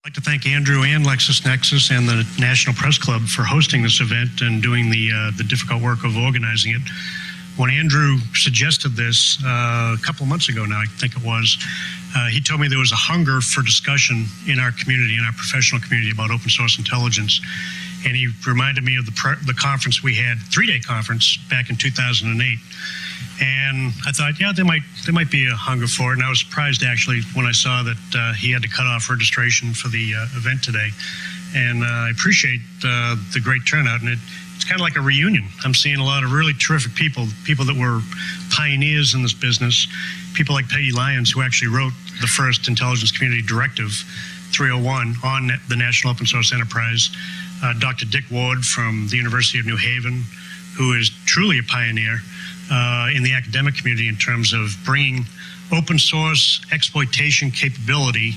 I'd like to thank Andrew and LexisNexis and the National Press Club for hosting this event and doing the difficult work of organizing it. When Andrew suggested this a couple of months ago now, I think it was, he told me there was a hunger for discussion in our community, in our professional community, about open source intelligence. And he reminded me of the conference we had, 3-day conference back in 2008. And I thought, yeah, there might be a hunger for it. And I was surprised, actually, when I saw that he had to cut off registration for the event today. And I appreciate the great turnout. And it's kind of like a reunion. I'm seeing a lot of really terrific people that were pioneers in this business, people like Peggy Lyons, who actually wrote the first Intelligence Community Directive 301 on the National Open Source Enterprise, Dr. Dick Ward from the University of New Haven, who is truly a pioneer in the academic community in terms of bringing open source exploitation capability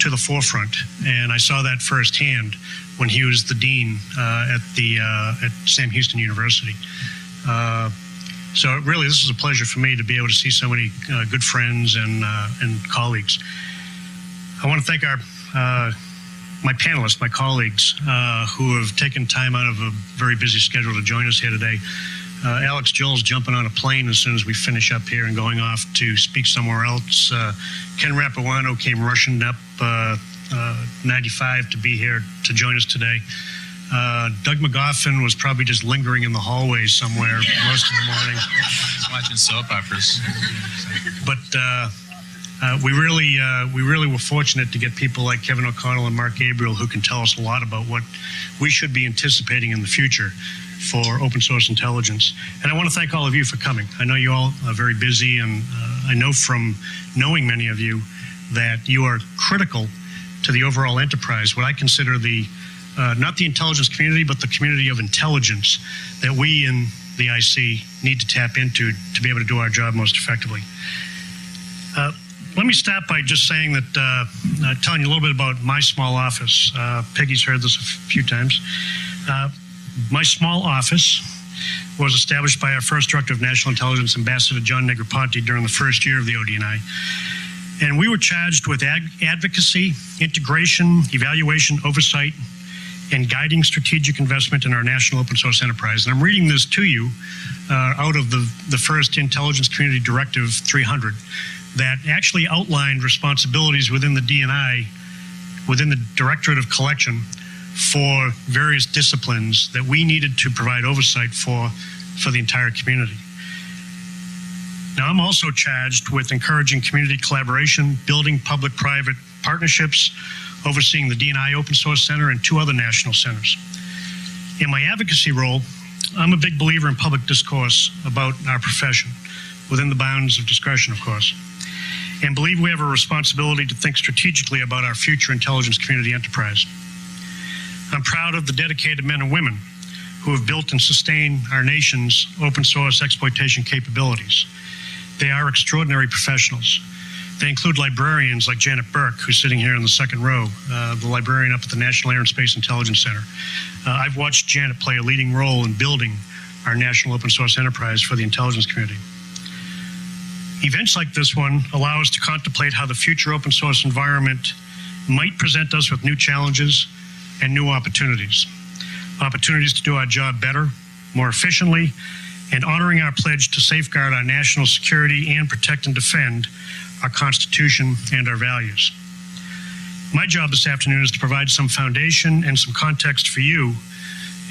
to the forefront. And I saw that firsthand when he was the dean at Sam Houston University. So really, this is a pleasure for me to be able to see so many good friends and colleagues. I want to thank my panelists, my colleagues, who have taken time out of a very busy schedule to join us here today. Alex Jill's jumping on a plane as soon as we finish up here and going off to speak somewhere else. Ken Rapuano came rushing up 95 to be here to join us today. Doug McGoffin was probably just lingering in the hallways somewhere most of the morning. He's watching soap operas. But we really were fortunate to get people like Kevin O'Connell and Mark Gabriel who can tell us a lot about what we should be anticipating in the future for open source intelligence. And I want to thank all of you for coming. I know you all are very busy, and I know from knowing many of you that you are critical to the overall enterprise, what I consider the not the intelligence community, but the community of intelligence that we in the IC need to tap into to be able to do our job most effectively. Let me start by just saying that, telling you a little bit about my small office. Peggy's heard this a few times. My small office was established by our first Director of National Intelligence, Ambassador John Negroponte, during the first year of the ODNI. And we were charged with advocacy, integration, evaluation, oversight, and guiding strategic investment in our national open source enterprise. And I'm reading this to you out of the first Intelligence Community Directive 300 that actually outlined responsibilities within the DNI, within the Directorate of Collection, for various disciplines that we needed to provide oversight for the entire community. Now, I'm also charged with encouraging community collaboration, building public-private partnerships, overseeing the DNI Open Source Center and 2 other national centers. In my advocacy role, I'm a big believer in public discourse about our profession, within the bounds of discretion, of course, and believe we have a responsibility to think strategically about our future intelligence community enterprise. I'm proud of the dedicated men and women who have built and sustained our nation's open source exploitation capabilities. They are extraordinary professionals. They include librarians like Janet Burke, who's sitting here in the second row, the librarian up at the National Air and Space Intelligence Center. I've watched Janet play a leading role in building our national open source enterprise for the intelligence community. Events like this one allow us to contemplate how the future open source environment might present us with new challenges and new opportunities. Opportunities to do our job better, more efficiently, and honoring our pledge to safeguard our national security and protect and defend our Constitution and our values. My job this afternoon is to provide some foundation and some context for you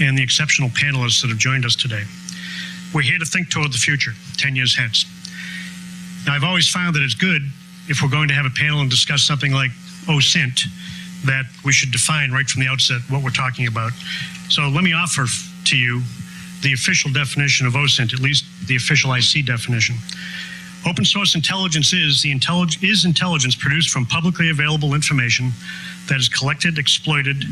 and the exceptional panelists that have joined us today. We're here to think toward the future, 10 years hence. Now, I've always found that it's good if we're going to have a panel and discuss something like OSINT, that we should define right from the outset what we're talking about. So let me offer to you the official definition of OSINT, at least the official IC definition. Open source intelligence is intelligence produced from publicly available information that is collected, exploited,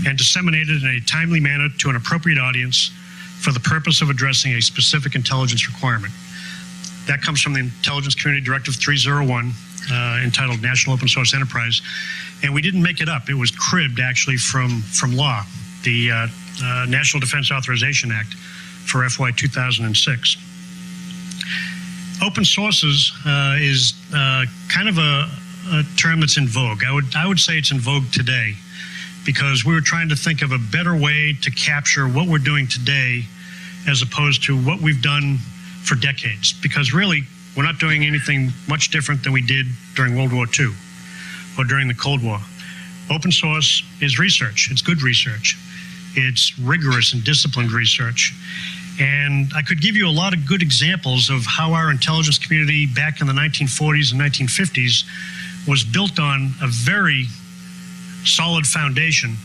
and disseminated in a timely manner to an appropriate audience for the purpose of addressing a specific intelligence requirement. That comes from the Intelligence Community Directive 301, entitled National Open Source Enterprise. And we didn't make it up. It was cribbed, actually, from law, the National Defense Authorization Act for FY 2006. Open sources is kind of a term that's in vogue. I would say it's in vogue today because we were trying to think of a better way to capture what we're doing today as opposed to what we've done for decades. Because really, we're not doing anything much different than we did during World War II or during the Cold War. Open source is research. It's good research. It's rigorous and disciplined research. And I could give you a lot of good examples of how our intelligence community back in the 1940s and 1950s was built on a very solid foundation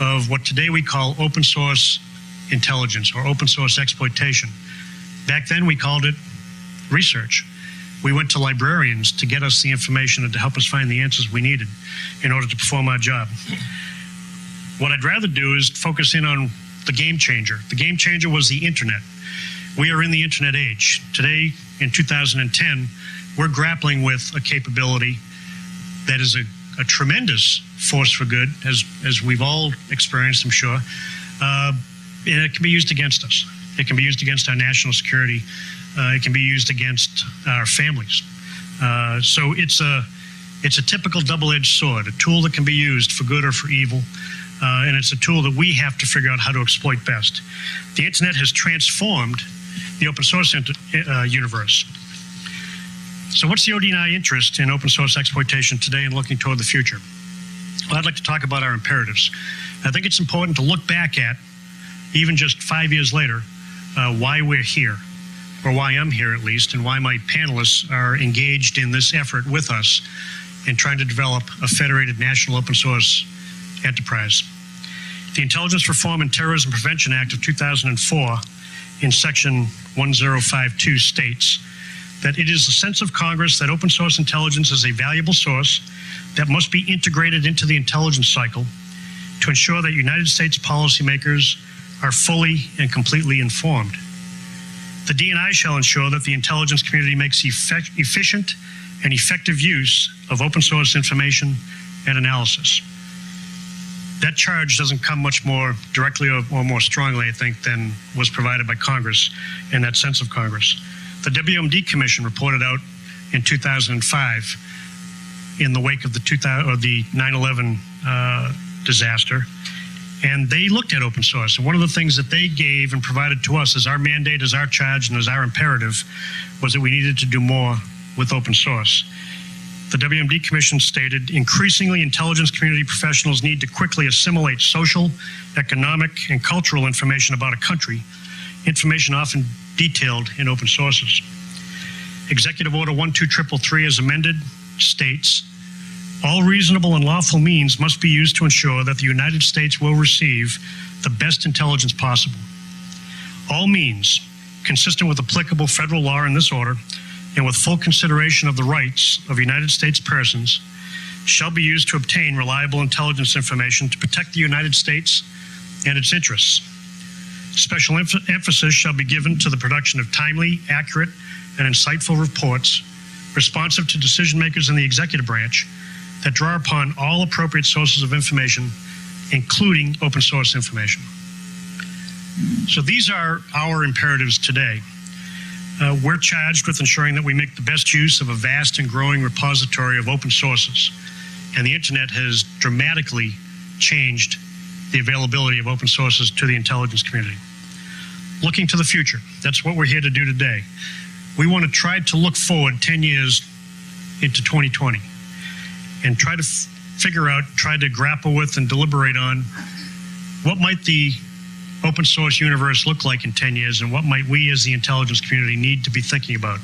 of what today we call open source intelligence or open source exploitation. Back then we called it research. We went to librarians to get us the information and to help us find the answers we needed in order to perform our job. What I'd rather do is focus in on the game changer. The game changer was the internet. We are in the internet age. Today, in 2010, we're grappling with a capability that is a tremendous force for good, as we've all experienced, I'm sure. And it can be used against us. It can be used against our national security. It can be used against our families. So it's a typical double-edged sword, a tool that can be used for good or for evil. And it's a tool that we have to figure out how to exploit best. The internet has transformed the open source universe. So what's the ODNI interest in open source exploitation today and looking toward the future? Well, I'd like to talk about our imperatives. I think it's important to look back at, even just 5 years later, why we're here, or why I'm here at least, and why my panelists are engaged in this effort with us in trying to develop a federated national open source enterprise. The Intelligence Reform and Terrorism Prevention Act of 2004 in section 1052 states that it is the sense of Congress that open source intelligence is a valuable source that must be integrated into the intelligence cycle to ensure that United States policymakers are fully and completely informed. The DNI shall ensure that the intelligence community makes efficient and effective use of open source information and analysis. That charge doesn't come much more directly or more strongly, I think, than was provided by Congress and that sense of Congress. The WMD Commission reported out in 2005 in the wake of the 9/11 disaster, and they looked at open source. And one of the things that they gave and provided to us as our mandate, as our charge, and as our imperative was that we needed to do more with open source. The WMD Commission stated, increasingly intelligence community professionals need to quickly assimilate social, economic, and cultural information about a country, information often detailed in open sources. Executive Order 12333 as amended states, all reasonable and lawful means must be used to ensure that the United States will receive the best intelligence possible. All means, consistent with applicable federal law in this order, and with full consideration of the rights of United States persons, shall be used to obtain reliable intelligence information to protect the United States and its interests. Special emphasis shall be given to the production of timely, accurate, and insightful reports responsive to decision makers in the executive branch that draw upon all appropriate sources of information, including open source information. So these are our imperatives today. We're charged with ensuring that we make the best use of a vast and growing repository of open sources. And the internet has dramatically changed the availability of open sources to the intelligence community. Looking to the future, that's what we're here to do today. We want to try to look forward 10 years into 2020 and try to figure out, try to grapple with and deliberate on what might the open source universe look like in 10 years, and what might we as the intelligence community need to be thinking about?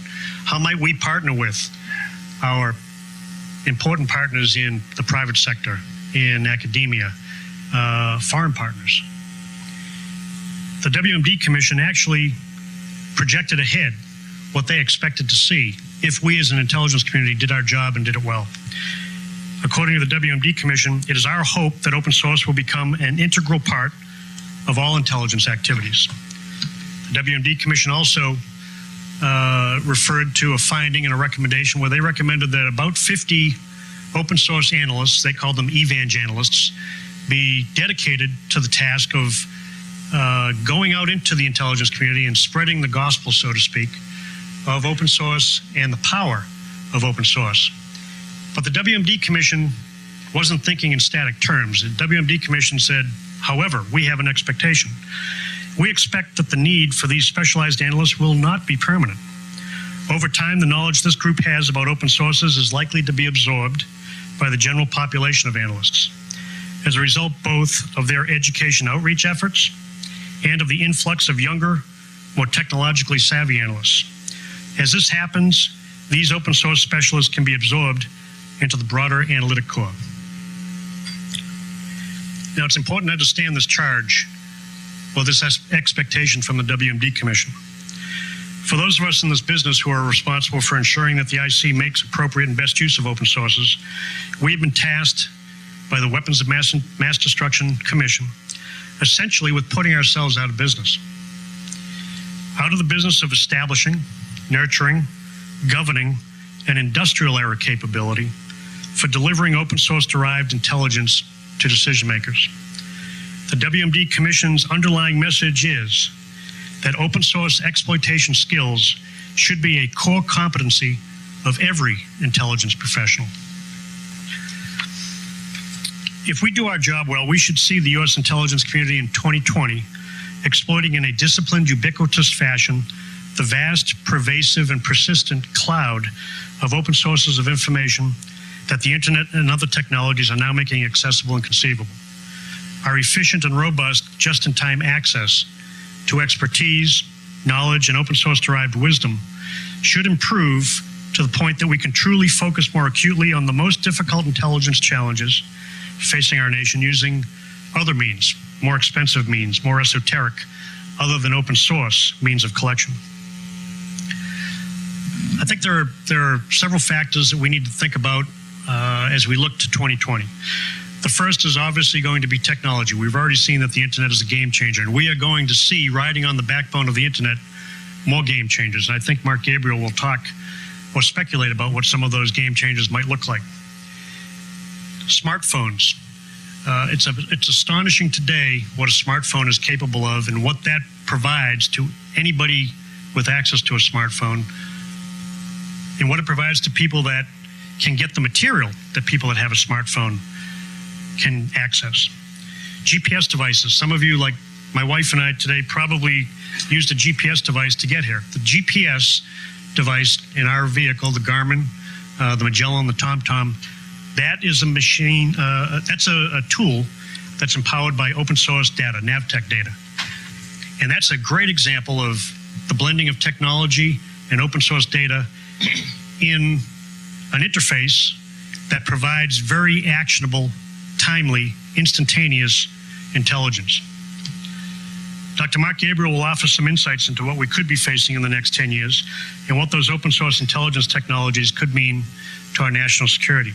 How might we partner with our important partners in the private sector, in academia, foreign partners? The WMD Commission actually projected ahead what they expected to see if we as an intelligence community did our job and did it well. According to the WMD Commission, it is our hope that open source will become an integral part of all intelligence activities. The WMD Commission also referred to a finding and a recommendation where they recommended that about 50 open source analysts, they called them evangelists, be dedicated to the task of going out into the intelligence community and spreading the gospel, so to speak, of open source and the power of open source. But the WMD Commission wasn't thinking in static terms. The WMD Commission said, however, we have an expectation. We expect that the need for these specialized analysts will not be permanent. Over time, the knowledge this group has about open sources is likely to be absorbed by the general population of analysts. As a result, both of their education outreach efforts and of the influx of younger, more technologically savvy analysts. As this happens, these open source specialists can be absorbed into the broader analytic core. Now, it's important to understand this charge, or this expectation from the WMD Commission. For those of us in this business who are responsible for ensuring that the IC makes appropriate and best use of open sources, we have been tasked by the Weapons of Mass Destruction Commission, essentially with putting ourselves out of business. Out of the business of establishing, nurturing, governing an industrial era capability for delivering open source derived intelligence to decision makers. The WMD Commission's underlying message is that open source exploitation skills should be a core competency of every intelligence professional. If we do our job well, we should see the U.S. intelligence community in 2020 exploiting in a disciplined, ubiquitous fashion the vast, pervasive, and persistent cloud of open sources of information that the internet and other technologies are now making accessible and conceivable. Our efficient and robust just-in-time access to expertise, knowledge, and open source derived wisdom should improve to the point that we can truly focus more acutely on the most difficult intelligence challenges facing our nation using other means, more expensive means, more esoteric, other than open source means of collection. I think there are several factors that we need to think about as we look to 2020. The first is obviously going to be technology. We've already seen that the internet is a game changer, and we are going to see, riding on the backbone of the internet, more game changers. And I think Mark Gabriel will talk or speculate about what some of those game changers might look like. Smartphones. It's astonishing today what a smartphone is capable of and what that provides to anybody with access to a smartphone, and what it provides to people that can get the material that people that have a smartphone can access. GPS devices. Some of you, like my wife and I today, probably used a GPS device to get here. The GPS device in our vehicle, the Garmin, the Magellan, the TomTom, that is a machine, that's a tool that's empowered by open source data, NavTech data. And that's a great example of the blending of technology and open source data in an interface that provides very actionable, timely, instantaneous intelligence. Dr. Mark Gabriel will offer some insights into what we could be facing in the next 10 years and what those open source intelligence technologies could mean to our national security.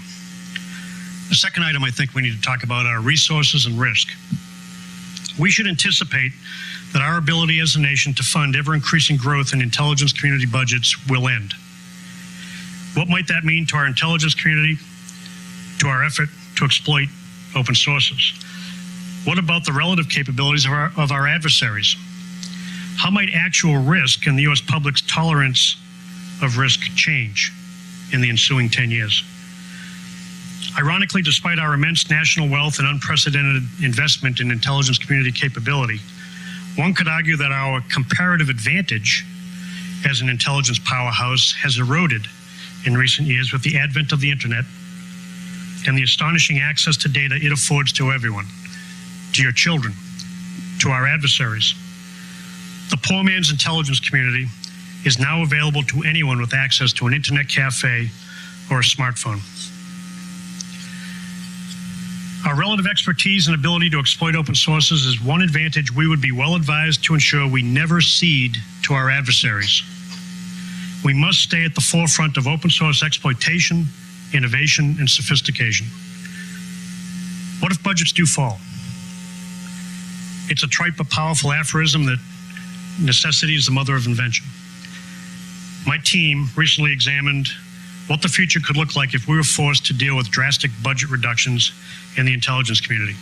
The second item I think we need to talk about are resources and risk. We should anticipate that our ability as a nation to fund ever-increasing growth in intelligence community budgets will end. What might that mean to our intelligence community, to our effort to exploit open sources? What about the relative capabilities of our adversaries? How might actual risk and the U.S. public's tolerance of risk change in the ensuing 10 years? Ironically, despite our immense national wealth and unprecedented investment in intelligence community capability, one could argue that our comparative advantage as an intelligence powerhouse has eroded in recent years with the advent of the internet and the astonishing access to data it affords to everyone, to your children, to our adversaries. The poor man's intelligence community is now available to anyone with access to an internet cafe or a smartphone. Our relative expertise and ability to exploit open sources is one advantage we would be well advised to ensure we never cede to our adversaries. We must stay at the forefront of open source exploitation, innovation, and sophistication. What if budgets do fall? It's a trite but powerful aphorism that necessity is the mother of invention. My team recently examined what the future could look like if we were forced to deal with drastic budget reductions in the intelligence community.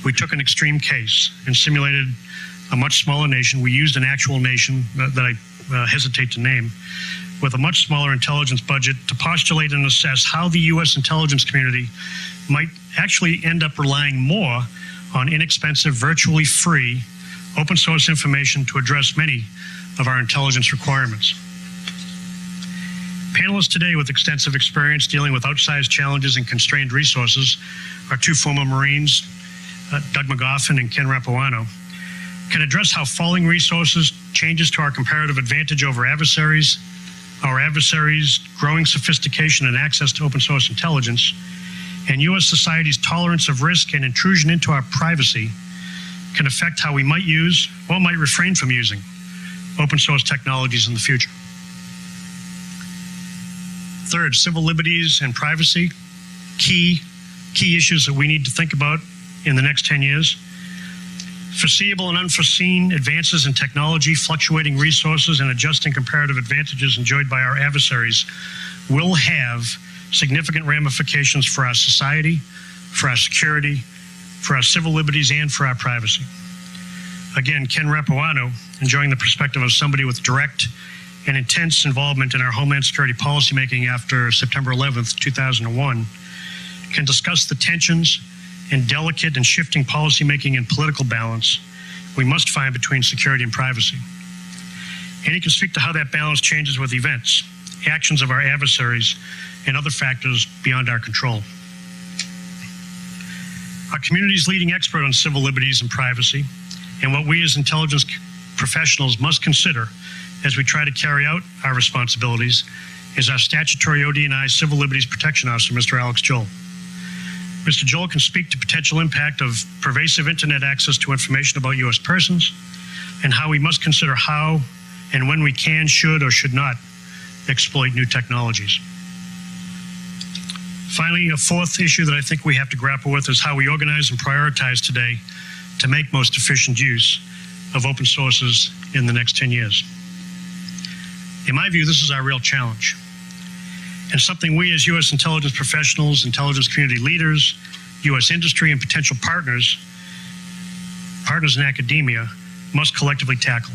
We took an extreme case and simulated a much smaller nation. We used an actual nation that I hesitate to name, with a much smaller intelligence budget to postulate and assess how the U.S. intelligence community might actually end up relying more on inexpensive, virtually free, open source information to address many of our intelligence requirements. Panelists today with extensive experience dealing with outsized challenges and constrained resources are two former Marines, Doug McGoffin and Ken Rapuano, can address how falling resources changes to our comparative advantage over adversaries, our adversaries' growing sophistication and access to open source intelligence, and U.S. society's tolerance of risk and intrusion into our privacy can affect how we might use or might refrain from using open source technologies in the future. Third, civil liberties and privacy, key issues that we need to think about in the next 10 years. Foreseeable and unforeseen advances in technology, fluctuating resources, and adjusting comparative advantages enjoyed by our adversaries will have significant ramifications for our society, for our security, for our civil liberties, and for our privacy. Again, Ken Rapuano, enjoying the perspective of somebody with direct and intense involvement in our Homeland Security policymaking after September 11th, 2001, can discuss the tensions and delicate and shifting policymaking and political balance we must find between security and privacy. And he can speak to how that balance changes with events, actions of our adversaries, and other factors beyond our control. Our community's leading expert on civil liberties and privacy, and what we as intelligence professionals must consider as we try to carry out our responsibilities, is our statutory OD&I Civil Liberties Protection Officer, Mr. Alex Joel. Mr. Joel can speak to potential impact of pervasive internet access to information about U.S. persons and how we must consider how and when we can, should, or should not exploit new technologies. Finally, a fourth issue that I think we have to grapple with is how we organize and prioritize today to make most efficient use of open sources in the next 10 years. In my view, this is our real challenge, and something we as U.S. intelligence professionals, intelligence community leaders, U.S. industry, and potential partners in academia must collectively tackle.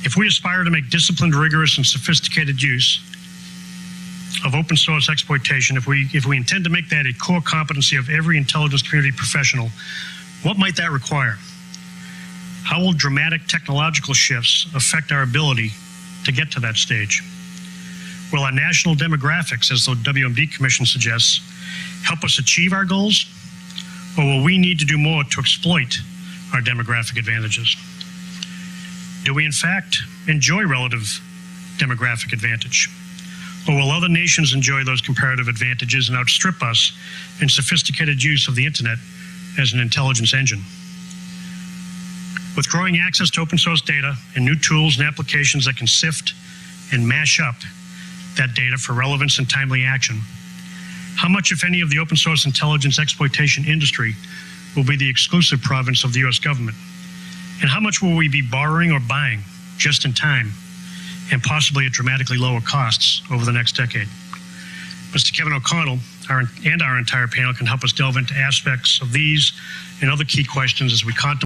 If we aspire to make disciplined, rigorous, and sophisticated use of open source exploitation, if we intend to make that a core competency of every intelligence community professional, what might that require? How will dramatic technological shifts affect our ability to get to that stage? Will our national demographics, as the WMD Commission suggests, help us achieve our goals? Or will we need to do more to exploit our demographic advantages? Do we in fact enjoy relative demographic advantage? Or will other nations enjoy those comparative advantages and outstrip us in sophisticated use of the internet as an intelligence engine? With growing access to open source data and new tools and applications that can sift and mash up that data for relevance and timely action, how much, if any, of the open source intelligence exploitation industry will be the exclusive province of the U.S. government? And how much will we be borrowing or buying just in time and possibly at dramatically lower costs over the next decade? Mr. Kevin O'Connell and our entire panel can help us delve into aspects of these and other key questions as we contemplate